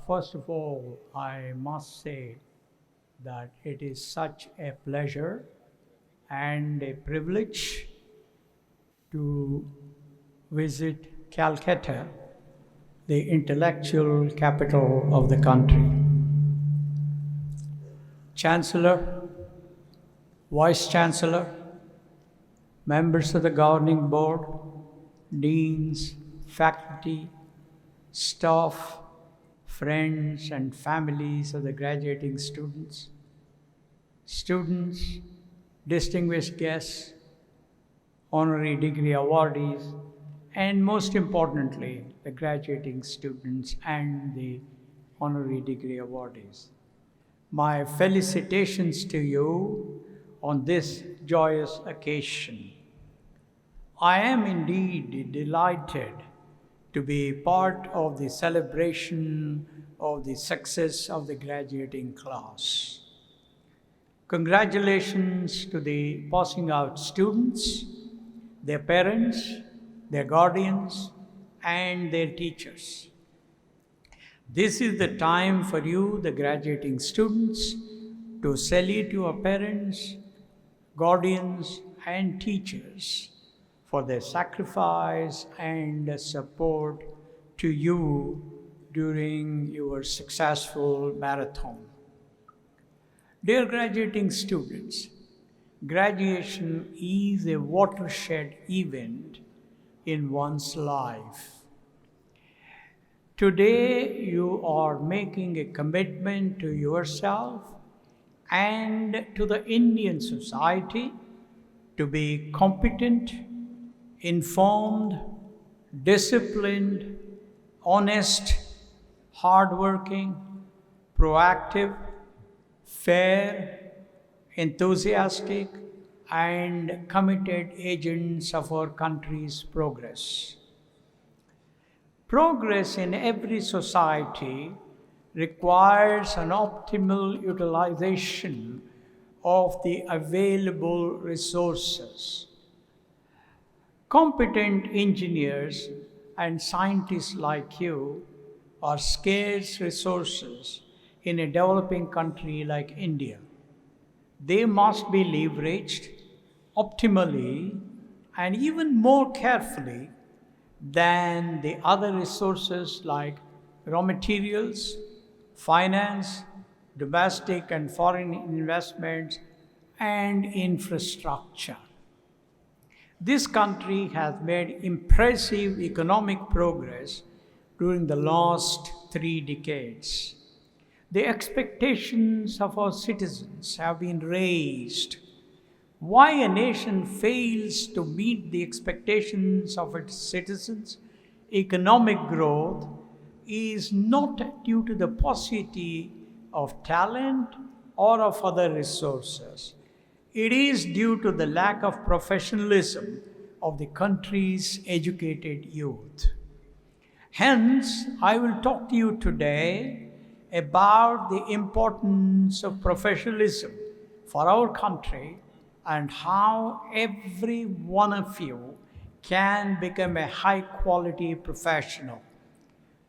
First of all, I must say that it is such a pleasure and a privilege to visit Calcutta, the intellectual capital of the country. Chancellor, Vice Chancellor, members of the governing board, deans, faculty, staff, friends and families of the graduating students, distinguished guests, honorary degree awardees, and most importantly, the graduating students and the honorary degree awardees. My felicitations to you on this joyous occasion. I am indeed delighted to be part of the celebration of the success of the graduating class. Congratulations to the passing out students, their parents, their guardians, and their teachers. This is the time for you, the graduating students, to salute your parents, guardians, and teachers for their sacrifice and support to you during your successful marathon. Dear graduating students, graduation is a watershed event in one's life. Today, you are making a commitment to yourself and to the Indian society to be competent, informed, disciplined, honest, hardworking, proactive, fair, enthusiastic, and committed agents of our country's progress. Progress in every society requires an optimal utilization of the available resources. Competent engineers and scientists like you are scarce resources in a developing country like India. They must be leveraged optimally and even more carefully than the other resources like raw materials, finance, domestic and foreign investments, and infrastructure. This country has made impressive economic progress during the last 3 decades. The expectations of our citizens have been raised. Why a nation fails to meet the expectations of its citizens' economic growth is not due to the paucity of talent or of other resources. It is due to the lack of professionalism of the country's educated youth. Hence, I will talk to you today about the importance of professionalism for our country and how every one of you can become a high-quality professional.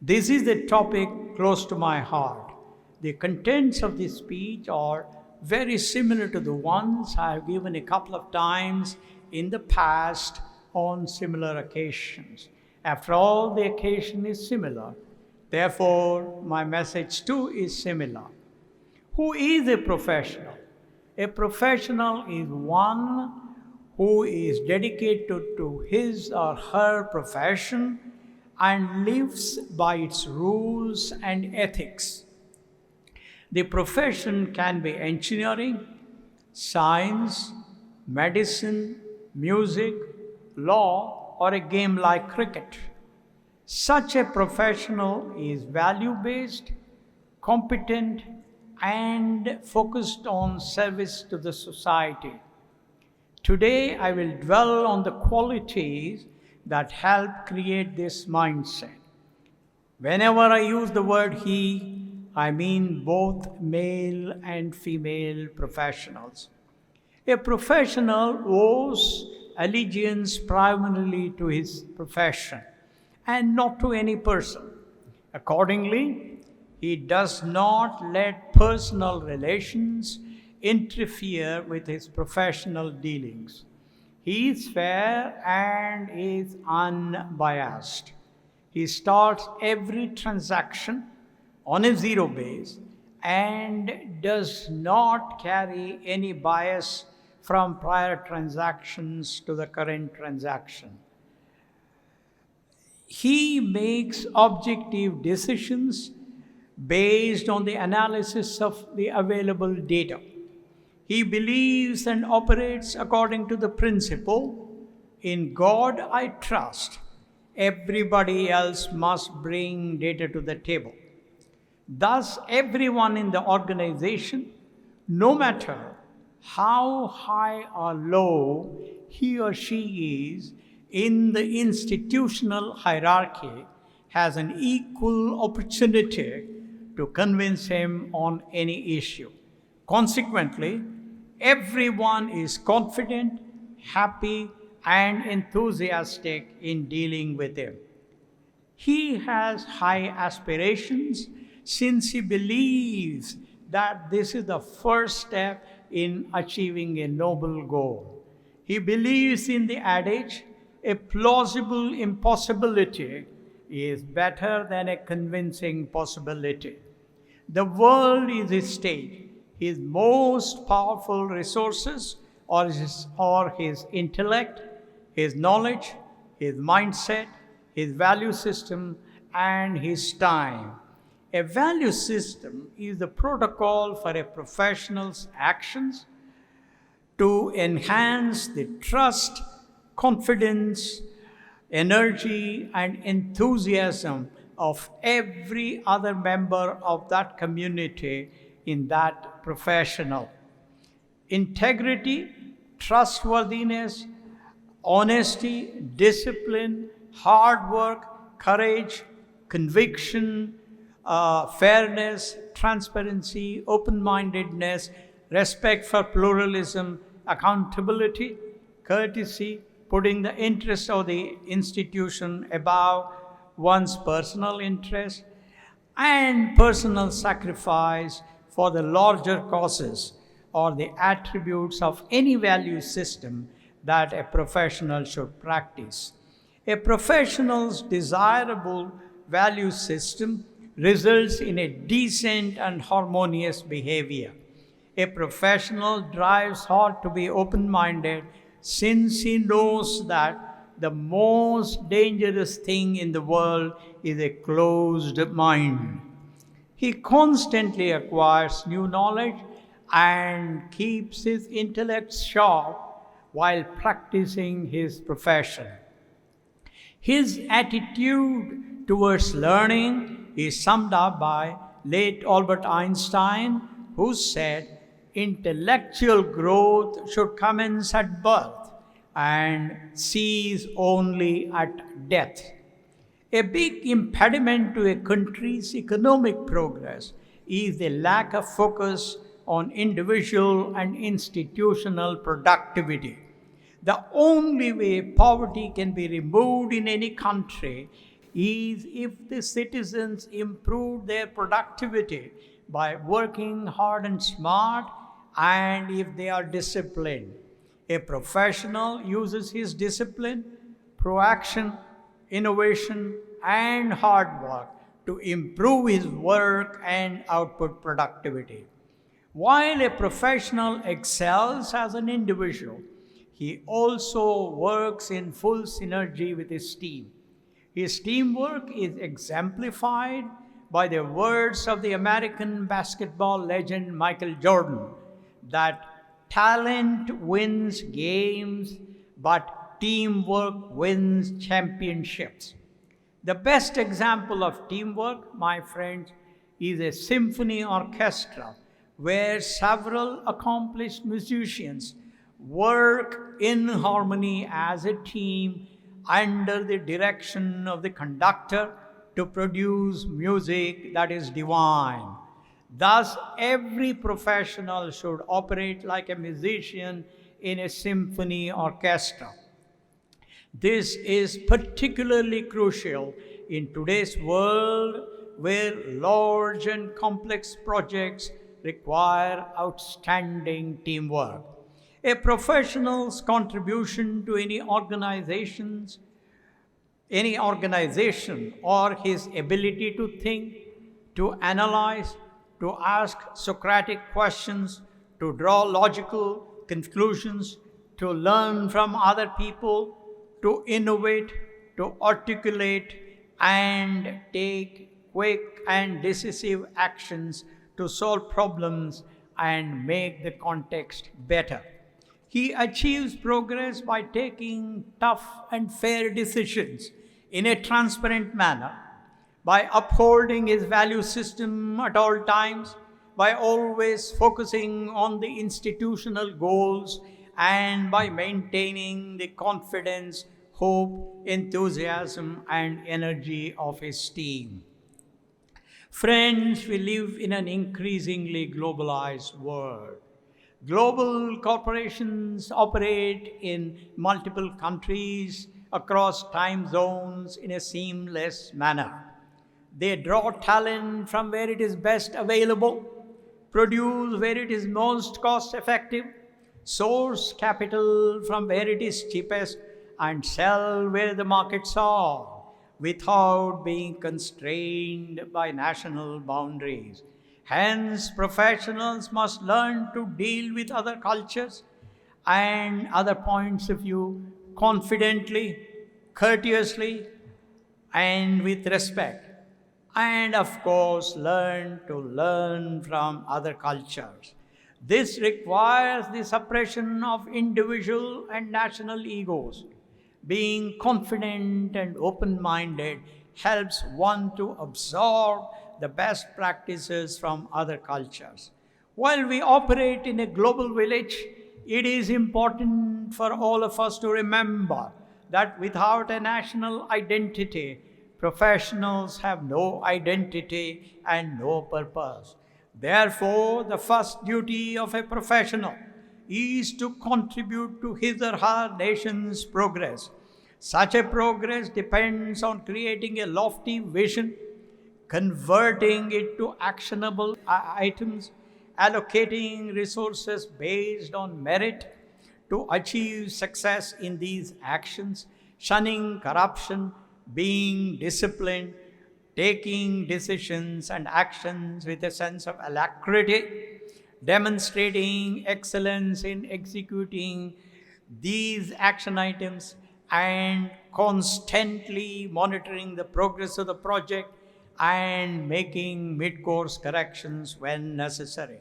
This is a topic close to my heart. The contents of this speech are very similar to the ones I have given a couple of times in the past on similar occasions. After all, the occasion is similar. Therefore, my message too is similar. Who is a professional? A professional is one who is dedicated to his or her profession and lives by its rules and ethics. The profession can be engineering, science, medicine, music, law, or a game like cricket. Such a professional is value-based, competent, and focused on service to the society. Today, I will dwell on the qualities that help create this mindset. Whenever I use the word he, I mean both male and female professionals. A professional owes allegiance primarily to his profession and not to any person. Accordingly, He does not let personal relations interfere with his professional dealings. He is fair and is unbiased. He starts every transaction on a zero base and does not carry any bias from prior transactions to the current transaction. He makes objective decisions based on the analysis of the available data. He believes and operates according to the principle, in God I trust, everybody else must bring data to the table. Thus, everyone in the organization, no matter how high or low he or she is in the institutional hierarchy, has an equal opportunity to convince him on any issue. Consequently, everyone is confident, happy, and enthusiastic in dealing with him. He has high aspirations since he believes that this is the first step in achieving a noble goal. He believes in the adage, a plausible impossibility is better than a convincing possibility. The world is his stage. His most powerful resources are his intellect, his knowledge, his mindset, his value system, and his time. A value system is the protocol for a professional's actions to enhance the trust, confidence, energy, and enthusiasm of every other member of that community in that professional. Integrity, trustworthiness, honesty, discipline, hard work, courage, conviction, fairness, transparency, open-mindedness, respect for pluralism, accountability, courtesy, putting the interests of the institution above one's personal interest, and personal sacrifice for the larger causes are the attributes of any value system that a professional should practice. A professional's desirable value system results in a decent and harmonious behavior. A professional drives hard to be open-minded since he knows that the most dangerous thing in the world is a closed mind. He constantly acquires new knowledge and keeps his intellect sharp while practicing his profession. His attitude towards learning is summed up by late Albert Einstein, who said, intellectual growth should commence at birth and cease only at death. A big impediment to a country's economic progress is the lack of focus on individual and institutional productivity. The only way poverty can be removed in any country is if the citizens improve their productivity by working hard and smart, and if they are disciplined. A professional uses his discipline, proaction, innovation, and hard work to improve his work and output productivity. While a professional excels as an individual, he also works in full synergy with his team. His teamwork is exemplified by the words of the American basketball legend Michael Jordan, that talent wins games, but teamwork wins championships. The best example of teamwork, my friends, is a symphony orchestra where several accomplished musicians work in harmony as a team under the direction of the conductor to produce music that is divine. Thus, every professional should operate like a musician in a symphony orchestra. This is particularly crucial in today's world where large and complex projects require outstanding teamwork. A professional's contribution to any organization, or his ability to think, to analyze, to ask Socratic questions, to draw logical conclusions, to learn from other people, to innovate, to articulate, and take quick and decisive actions to solve problems and make the context better. He achieves progress by taking tough and fair decisions in a transparent manner, by upholding his value system at all times, by always focusing on the institutional goals, and by maintaining the confidence, hope, enthusiasm, and energy of his team. Friends, we live in an increasingly globalized world. Global corporations operate in multiple countries across time zones in a seamless manner. They draw talent from where it is best available, produce where it is most cost effective, source capital from where it is cheapest, and sell where the markets are without being constrained by national boundaries. Hence, professionals must learn to deal with other cultures and other points of view confidently, courteously, and with respect. And of course, learn from other cultures. This requires the suppression of individual and national egos. Being confident and open-minded helps one to absorb the best practices from other cultures. While we operate in a global village, it is important for all of us to remember that without a national identity, professionals have no identity and no purpose. Therefore, the first duty of a professional is to contribute to his or her nation's progress. Such a progress depends on creating a lofty vision, converting it to actionable items, allocating resources based on merit to achieve success in these actions, shunning corruption, being disciplined, taking decisions and actions with a sense of alacrity, demonstrating excellence in executing these action items, and constantly monitoring the progress of the project and making mid-course corrections when necessary.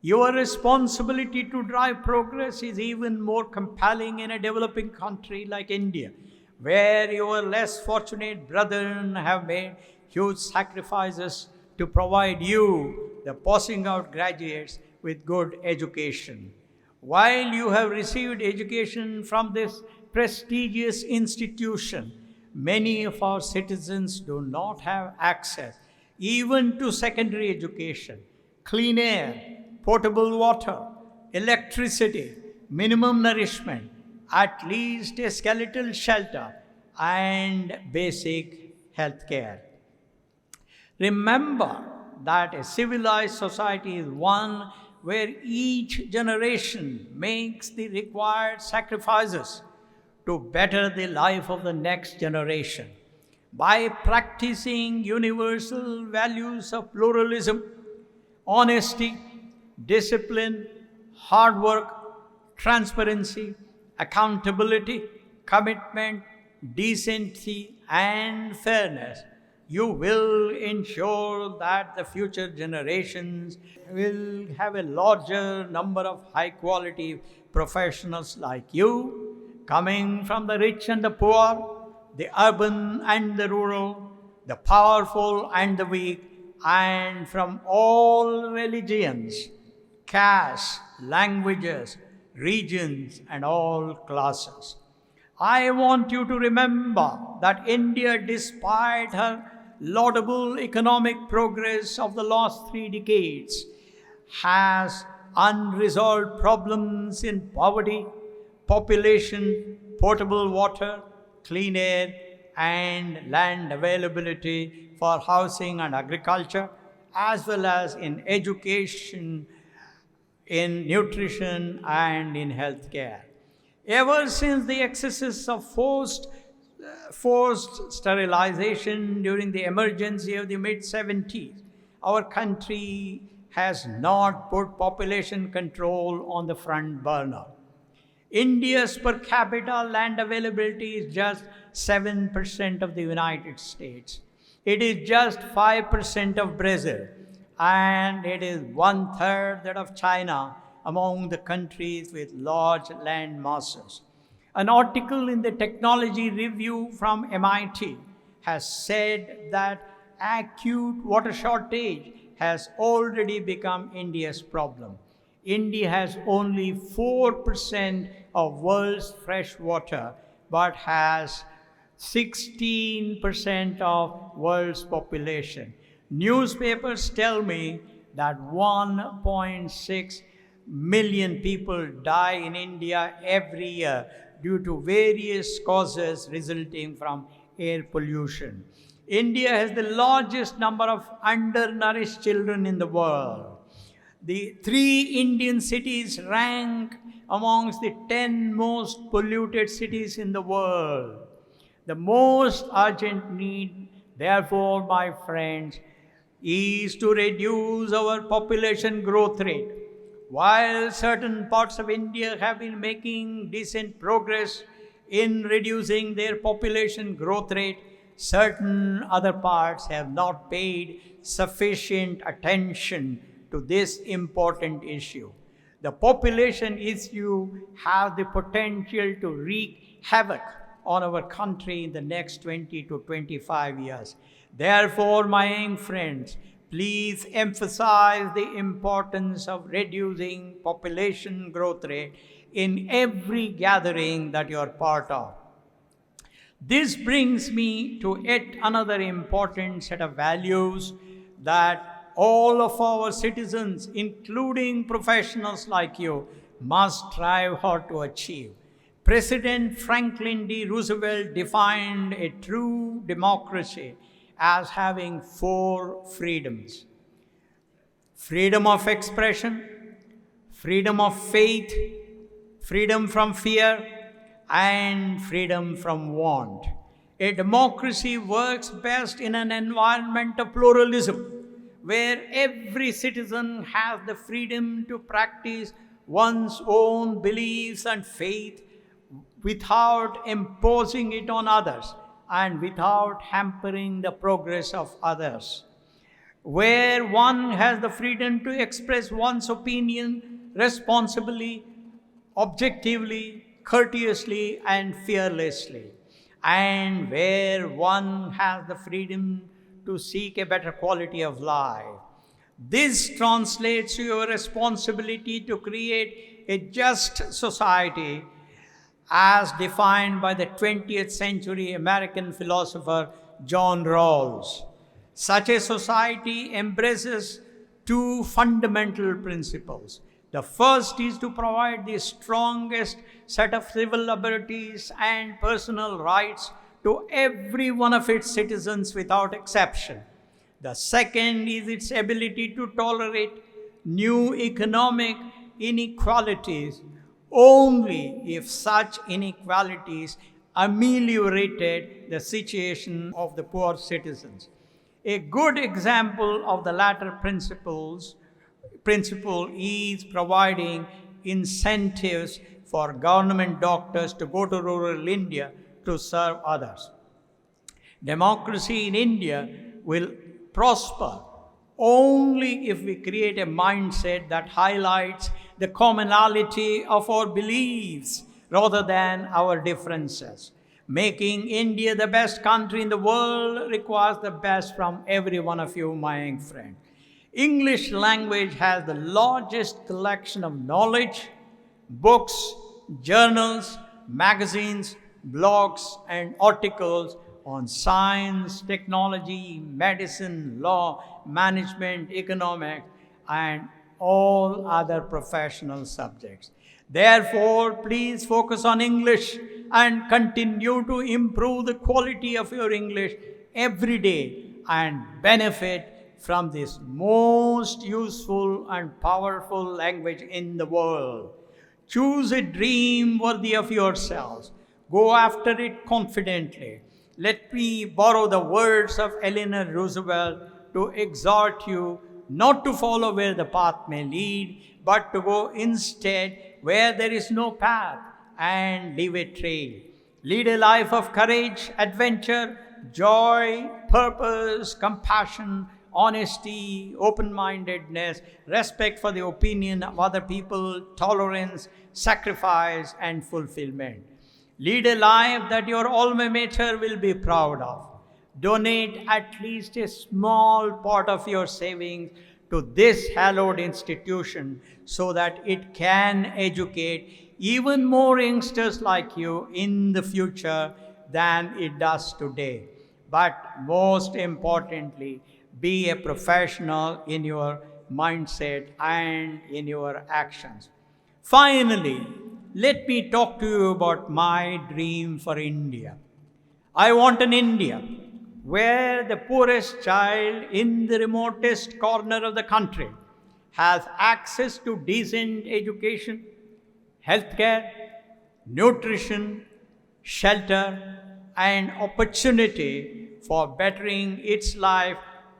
Your responsibility to drive progress is even more compelling in a developing country like India, where your less fortunate brethren have made huge sacrifices to provide you, the passing out graduates, with good education. While you have received education from this prestigious institution, many of our citizens do not have access even to secondary education, clean air, potable water, electricity, minimum nourishment, at least a skeletal shelter, and basic health care. Remember that a civilized society is one where each generation makes the required sacrifices to better the life of the next generation. By practicing universal values of pluralism, honesty, discipline, hard work, transparency, accountability, commitment, decency, and fairness, you will ensure that the future generations will have a larger number of high-quality professionals like you, coming from the rich and the poor, the urban and the rural, the powerful and the weak, and from all religions, castes, languages, regions, and all classes. I want you to remember that India, despite her laudable economic progress of the last 3 decades, has unresolved problems in poverty, population, potable water, clean air, and land availability for housing and agriculture, as well as in education, in nutrition, and in healthcare. Ever since the excesses of forced sterilization during the emergency of the mid-70s, our country has not put population control on the front burner. India's per capita land availability is just 7% of the United States. It is just 5% of Brazil, and it is one-third that of China among the countries with large land masses. An article in the Technology Review from MIT has said that acute water shortage has already become India's problem. India has only 4% of world's fresh water, but has 16% of world's population. Newspapers tell me that 1.6 million people die in India every year due to various causes resulting from air pollution. India has the largest number of undernourished children in the world. The 3 Indian cities rank amongst the 10 most polluted cities in the world. The most urgent need, therefore, my friends, is to reduce our population growth rate. While certain parts of India have been making decent progress in reducing their population growth rate, certain other parts have not paid sufficient attention to this important issue. The population issue has the potential to wreak havoc on our country in the next 20 to 25 years. Therefore, my young friends, please emphasize the importance of reducing population growth rate in every gathering that you are part of. This brings me to yet another important set of values that all of our citizens, including professionals like you, must strive hard to achieve. President Franklin D. Roosevelt defined a true democracy as having 4 freedoms: freedom of expression, freedom of faith, freedom from fear, and freedom from want. A democracy works best in an environment of pluralism, where every citizen has the freedom to practice one's own beliefs and faith without imposing it on others and without hampering the progress of others. Where one has the freedom to express one's opinion responsibly, objectively, courteously, and fearlessly, and where one has the freedom to seek a better quality of life. This translates to your responsibility to create a just society as defined by the 20th century American philosopher John Rawls. Such a society embraces 2 fundamental principles. The first is to provide the strongest set of civil liberties and personal rights to every one of its citizens without exception. The second is its ability to tolerate new economic inequalities only if such inequalities ameliorated the situation of the poor citizens. A good example of the latter principle is providing incentives for government doctors to go to rural India to serve others. Democracy in India will prosper only if we create a mindset that highlights the commonality of our beliefs rather than our differences. Making India the best country in the world requires the best from every one of you, my young friend. English language has the largest collection of knowledge, books, journals, magazines, blogs, and articles on science, technology, medicine, law, management, economics, and all other professional subjects. Therefore, please focus on English and continue to improve the quality of your English every day and benefit from this most useful and powerful language in the world. Choose a dream worthy of yourselves. Go after it confidently. Let me borrow the words of Eleanor Roosevelt to exhort you not to follow where the path may lead, but to go instead where there is no path and leave a trail. Lead a life of courage, adventure, joy, purpose, compassion, honesty, open-mindedness, respect for the opinion of other people, tolerance, sacrifice, and fulfillment. Lead a life that your alma mater will be proud of. Donate at least a small part of your savings to this hallowed institution so that it can educate even more youngsters like you in the future than it does today. But most importantly, be a professional in your mindset and in your actions. Finally, let me talk to you about my dream for India. I want an India where the poorest child in the remotest corner of the country has access to decent education, healthcare, nutrition, shelter, and opportunity for bettering its life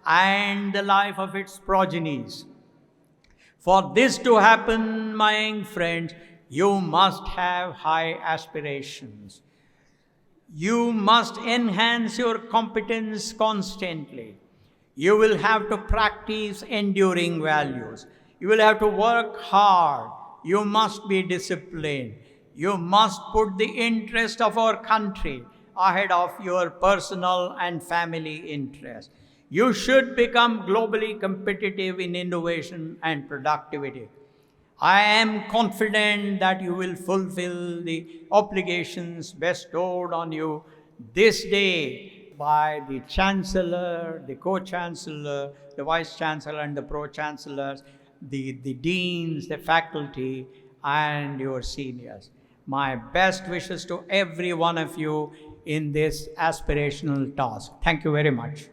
and the life of its progenies. For this to happen, my young friends, you must have high aspirations. You must enhance your competence constantly. You will have to practice enduring values. You will have to work hard. You must be disciplined. You must put the interest of our country ahead of your personal and family interests. You should become globally competitive in innovation and productivity. I am confident that you will fulfill the obligations bestowed on you this day by the Chancellor, the Co-Chancellor, the Vice-Chancellor and the Pro-Chancellors, the deans, the faculty, and your seniors. My best wishes to every one of you in this aspirational task. Thank you very much.